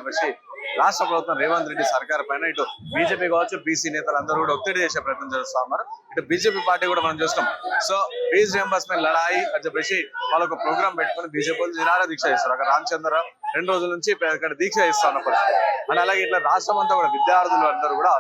చెప్పేసి రాష్ట్ర ప్రభుత్వం రేవంత్ రెడ్డి సర్కార్ పైన ఇటు బీజేపీ కావచ్చు బీసీ నేతలందరూ కూడా ఒత్తిడి చేసే ప్రయత్నం చేస్తా ఉన్నారు. ఇటు బీజేపీ పార్టీ కూడా మనం చూస్తాం. సో ఫీజు రియంబర్స్మెంట్ లడాయి అని చెప్పేసి వాళ్ళు ఒక ప్రోగ్రామ్ పెట్టుకుని బీజేపీ నిరాహార దీక్ష చేస్తారు. అక్కడ రామచంద్ర 2 రోజుల నుంచి ఇక్కడ దీక్ష చేస్తా ఉన్న పరిస్థితి. అండ్ అలాగే ఇట్లా రాష్ట్రం అంతా కూడా విద్యార్థులు అందరూ కూడా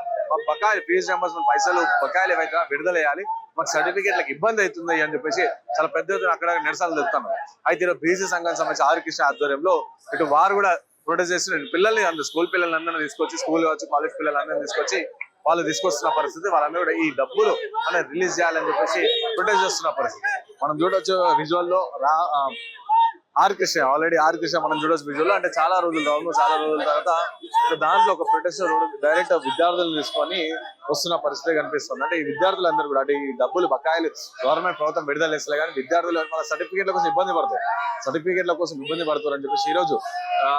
బకాయిలు ఫీజు రియంబర్స్మెంట్ పైసలు బకాయిలు ఏవైతే విడుదల చేయాలి, మాకు సర్టిఫికేట్లకు ఇబ్బంది అవుతుంది అని చెప్పేసి చాలా పెద్ద ఎత్తున అక్కడ నిరసనలు తెలుపుతున్నారు. అయితే బీసీ సంఘానికి సంబంధించి ఆర్ కృష్ణ ఆధ్వర్యంలో ఇటు వారు కూడా ప్రొటెస్ట్ చేస్తున్నారు. పిల్లల్ని అందరూ స్కూల్ పిల్లలందరినీ తీసుకొచ్చి, స్కూల్ కావచ్చు కాలేజ్ పిల్లలందరినీ తీసుకొచ్చి వాళ్ళు తీసుకొస్తున్న పరిస్థితి. వాళ్ళందరూ కూడా ఈ డబ్బులు అనేది రిలీజ్ చేయాలని చెప్పేసి ప్రొటెస్ట్ చేస్తున్న పరిస్థితి మనం చూడొచ్చు. విజువల్ లో R Krishna already R Krishna మనం చూడొచ్చు విజువల్ లో. అంటే చాలా రోజుల తర్వాత దాంట్లో ఒక ప్రొటెస్ట్ డైరెక్ట్ విద్యార్థులను తీసుకొని వస్తున్న పరిస్థితి కనిపిస్తుంది. అంటే ఈ విద్యార్థులందరూ కూడా అంటే ఈ డబ్బులు బకాయిలు గవర్నమెంట్ ప్రభుత్వం విడుదల చేస్తలే కానీ విద్యార్థులు మన సర్టిఫికేట్ల కోసం ఇబ్బంది పడుతారు అని చెప్పేసి ఈ రోజు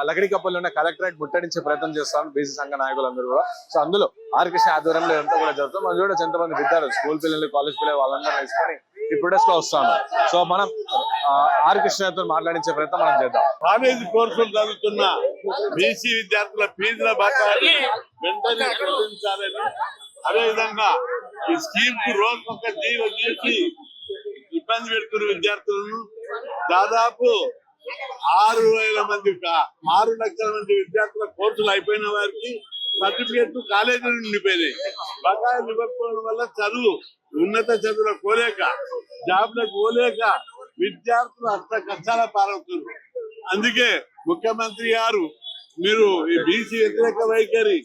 లకడికప్పల్లో ఉన్న కలెక్టరేట్ ముట్టడించే ప్రయత్నం చేస్తామని బీసీ సంఘ నాయకులందరూ కూడా. సో అందులో ఆర్ కృష్ణ ఆధ్వర్యంలో ఎంత కూడా జరుగుతుంది. మనం చూడొచ్చు ఎంతమంది విద్యార్థులు స్కూల్ పిల్లలు కాలేజ్ పిల్లలు వాళ్ళందరూ తీసుకొని ఈ ప్రొటెస్ట్ లో వస్తాను. సో మనం ఆర్ కృష్ణతో మాట్లాడించే ప్రయత్నం మనం చేద్దాం. కాలేజీ కోర్సులు చదువుతున్న బీసీ విద్యార్థుల ఫీజుల బకాయిలు వెంటనే చెల్లించాలని, అదేవిధంగా ఈ స్కీమ్ కు రోజుకొక జీవో తీసి ఇబ్బంది పెడుతున్న విద్యార్థులను దాదాపు 6 లక్షల మంది విద్యార్థుల కోర్సులు అయిపోయిన వారికి సర్టిఫికేట్ కాలేజీలు నిండిపోయినాయి. బకాయిలు ఇవ్వకపోవడం వల్ల ఉన్నత చదువుల కోలేక జాబ్లకు పోలేక విద్యార్థులు అంత కష్టాల పాలవుతున్నారు. అందుకే ముఖ్యమంత్రి గారు మీరు ఈ బీసీ వ్యతిరేక వైఖరి,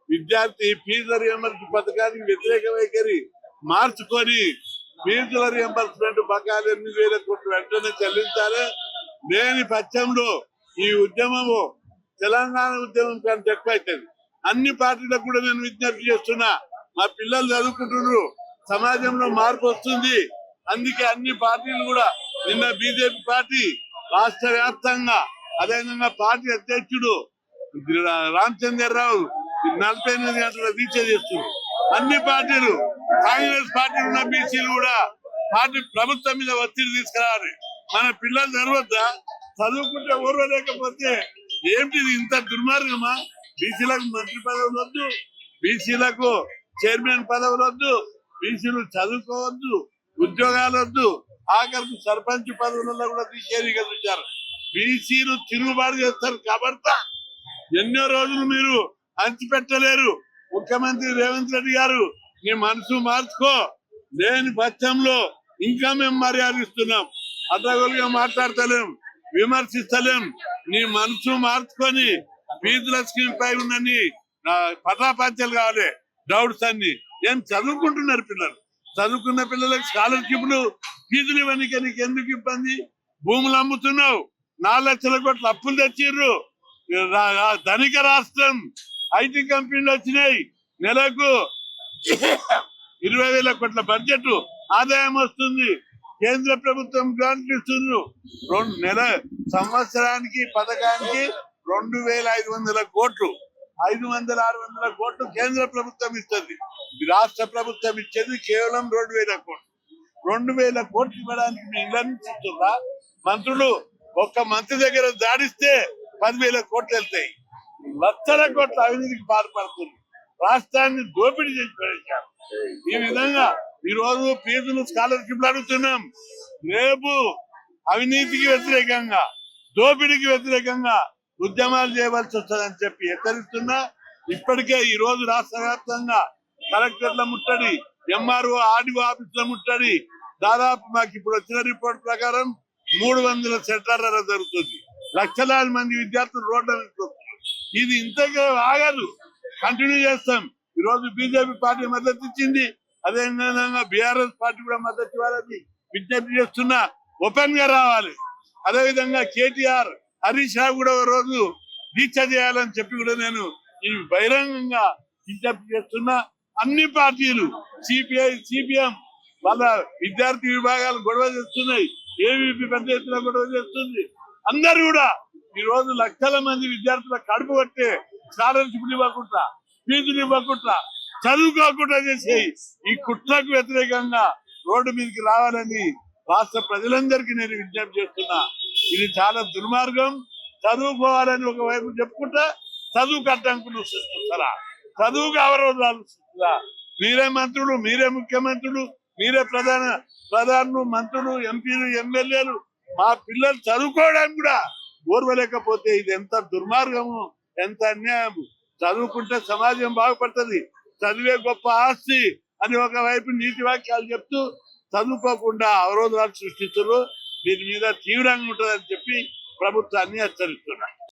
విద్యార్థి ఫీజుల రియంబర్స్మెంట్ పథకానికి వ్యతిరేక వైఖరి మార్చుకొని ఫీజుల రియంబర్స్మెంట్ బకాయిలు 8,000 కోట్లు వెంటనే చెల్లించాలి. లేని పక్షంలో ఈ ఉద్యమము తెలంగాణ ఉద్యమం కంటే ఎక్కువ అవుతుంది. అన్ని పార్టీలకు కూడా నేను విజ్ఞప్తి చేస్తున్నా, మా పిల్లలు చదువుకుంటున్నారు, సమాజంలో మార్పు వస్తుంది. అందుకే అన్ని పార్టీలు కూడా నిన్న బీజేపీ పార్టీ రాష్ట్ర వ్యాప్తంగా, అదేవిధంగా పార్టీ అధ్యక్షుడు రామచంద్రరావు 48 గంటల దీక్ష చేస్తున్నారు. అన్ని పార్టీలు, కాంగ్రెస్ పార్టీ ఉన్న బీసీలు కూడా పార్టీ ప్రభుత్వం మీద ఒత్తిడి తీసుకురావాలి. మన పిల్లలు చదవద్దా? చదువుకుంటే ఓర్వలేకపోతే ఏమిటిది ఇంత దుర్మార్గమా? బీసీలకు మంత్రి పదవులు వద్దు, బీసీలకు చైర్మన్ పదవులు వద్దు, బీసీలు చదువుకోవద్దు, ఉద్యోగాలు వద్దు, ఆఖరికి సర్పంచ్ పదవులలో కూడా తీసేయగలుగుతారు. బీసీలు తిరుగుబాటు చేస్తారు కాబట్టి ఎన్నో రోజులు మీరు అంచిపెట్టలేరు. ముఖ్యమంత్రి రేవంత్ రెడ్డి గారు నీ మనసు మార్చుకో, లేని పక్షంలో ఇంకా మేము మర్యాదిస్తున్నాం, అడ్డగోలుగా మాట్లాడతలేం, విమర్శిస్తలేం. నీ మనసు మార్చుకొని ఫీజుల స్కీమ్ పై ఉన్నని పటాపంచలు కావాలి. డౌట్స్ అన్ని ఏం చదువుకుంటున్నారు పిల్లలు, చదువుకున్న పిల్లలకు స్కాలర్షిప్లు ఫీజులు ఇవ్వడానికి నీకు ఎందుకు ఇబ్బంది? భూములు అమ్ముతున్నావు, 4 లక్షల కోట్ల అప్పులు తెచ్చిర్రు. ధనిక రాష్ట్రం, ఐటీ కంపెనీలు వచ్చినాయి, నెలకు 20,000 కోట్ల బడ్జెట్ ఆదాయం వస్తుంది. కేంద్ర ప్రభుత్వం గ్రాంట్లు ఇస్తున్నారు. సంవత్సరానికి పథకానికి 2,500 కోట్లు, 500-600 కోట్లు కేంద్ర ప్రభుత్వం ఇస్తుంది. రాష్ట్ర ప్రభుత్వం ఇచ్చేది కేవలం 2,000 కోట్లు. 2,000 కోట్లు ఇవ్వడానికి మీ ఇళ్ళ నుంచి ఇస్తుందా? మంత్రులు ఒక్క మంత్రి దగ్గర దాడిస్తే 10,000 కోట్లు వెళ్తాయి. లక్షల కోట్ల అవినీతికి పాల్పడుతుంది. రాష్ట్రాన్ని దోపిడీ చేసి పడేశారు. ఈ విధంగా ఈ రోజు ఫీజులు స్కాలర్షిప్లు అడుగుతున్నాం. రేపు అవినీతికి వ్యతిరేకంగా, దోపిడీకి వ్యతిరేకంగా ఉద్యమాలు చేయవలసి వస్తుందని చెప్పి హెచ్చరిస్తున్నా. ఇప్పటికే ఈ రోజు రాష్ట్ర వ్యాప్తంగా కలెక్టర్ల ముట్టడి, ఎంఆర్ఓ ఆర్డీఓ ఆఫీసుల ముట్టడి, దాదాపు మాకు ఇప్పుడు వచ్చిన రిపోర్ట్ ప్రకారం 300 సెంటర్ల జరుగుతుంది. లక్షలాది మంది విద్యార్థులు రోడ్ల మీద. ఇది ఇంతగా ఆగదు, కంటిన్యూ చేస్తాం. ఈ రోజు బీజేపీ పార్టీ మద్దతు ఇచ్చింది, అదేవిధంగా బీఆర్ఎస్ పార్టీ కూడా మద్దతు ఇవ్వాలని విజ్ఞప్తి చేస్తున్నా. ఓపెన్ గా రావాలి. అదేవిధంగా కేటీఆర్, హరీష్ రావు కూడా రోజు దీక్ష చేయాలని చెప్పి కూడా నేను ఈ బహిరంగంగా విజ్ఞప్తి చేస్తున్నా. అన్ని పార్టీలు, సిపిఐ, సిపిఎం వాళ్ళ విద్యార్థి విభాగాలు గొడవ చేస్తున్నాయి, ఏవీపీ పెద్ద ఎత్తున గొడవ చేస్తుంది. అందరు కూడా ఈ రోజు లక్షల మంది విద్యార్థుల కడుపు పట్టే స్కాలర్షిప్లు ఇవ్వకుండా, ఫీజులు ఇవ్వకుండా, చదువుకోకుండా చేసే ఈ కుట్రకు వ్యతిరేకంగా రోడ్డు మీదకి రావాలని రాష్ట్ర ప్రజలందరికీ నేను విజ్ఞప్తి చేస్తున్నా. ఇది చాలా దుర్మార్గం. చదువుకోవాలని ఒకవైపు చెప్పుకుంటా, చదువుకు అడ్డంకులు సృష్టిస్తారా? చదువుకు అవరోధాలు సృష్టిస్తారా? మీరే మంత్రులు, మీరే ముఖ్యమంత్రులు, మీరే ప్రధానులు, మంత్రులు, ఎంపీలు, ఎమ్మెల్యేలు మా పిల్లలు చదువుకోవడానికి కూడా ఓర్వలేకపోతే ఇది ఎంత దుర్మార్గము, ఎంత అన్యాయం. చదువుకుంటే సమాజం బాగుపడుతుంది, చదివే గొప్ప ఆస్తి అని ఒకవైపు నీతి వాక్యాలు చెప్తూ చదువుకోకుండా అవరోధాలు సృష్టిస్తారు. దీని మీద తీవ్రంగా ఉంటుందని చెప్పి ప్రభుత్వాన్ని హెచ్చరిస్తున్నారు.